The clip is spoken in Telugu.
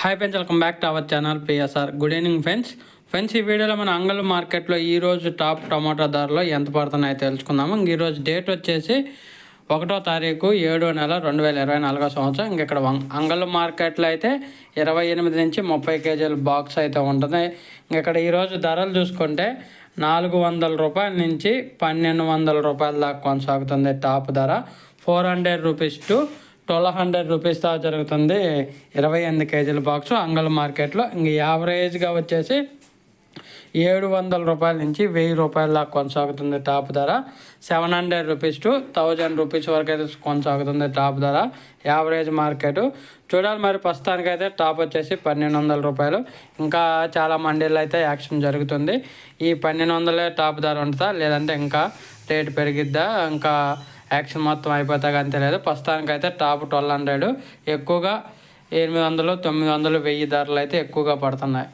Hi friends, welcome back to our channel PSR. Good evening friends ఈ వీడియోలో మన అంగళ మార్కెట్లో ఈరోజు టాప్ టమాటా ధరలు ఎంత పడుతున్నాయో తెలుసుకుందాము. ఈరోజు డేట్ వచ్చేసి 1వ తారీఖు 7వ నెల 2024 సంవత్సరం. ఇక్కడ అంగళ మార్కెట్లో అయితే 28 నుంచి 30 కేజీల బాక్స్ అయితే ఉంటుంది. ఇక్కడ ఈరోజు ధరలు చూసుకుంటే 400 రూపాయల నుంచి 1200 రూపాయల దాకా కొనసాగుతుంది. టాప్ ధర 400 రూపీస్ టు 1200 రూపీస్ దాకా జరుగుతుంది. 28 కేజీల బాక్సు అంగళ మార్కెట్లో. ఇంక యావరేజ్గా వచ్చేసి 700 రూపాయల నుంచి 1000 రూపాయల దాకా కొనసాగుతుంది టాప్ ధర. 700 రూపీస్ టు 1000 రూపీస్ వరకు అయితే కొనసాగుతుంది టాప్ ధర యావరేజ్ మార్కెట్. చూడాలి మరి. ప్రస్తుతానికైతే టాప్ వచ్చేసి 1200 రూపాయలు. ఇంకా చాలా మండీల్లో అయితే యాక్షన్ జరుగుతుంది. ఈ 1200 టాప్ ధర ఉంటుందా, లేదంటే ఇంకా రేటు పెరిగిద్దా, ఇంకా యాక్షన్ మొత్తం అయిపోతా కానీ తెలియదు. ప్రస్తుతానికైతే టాప్ 1200, ఎక్కువగా 800, 900, 1000 ధరలు అయితే ఎక్కువగా పడుతున్నాయి.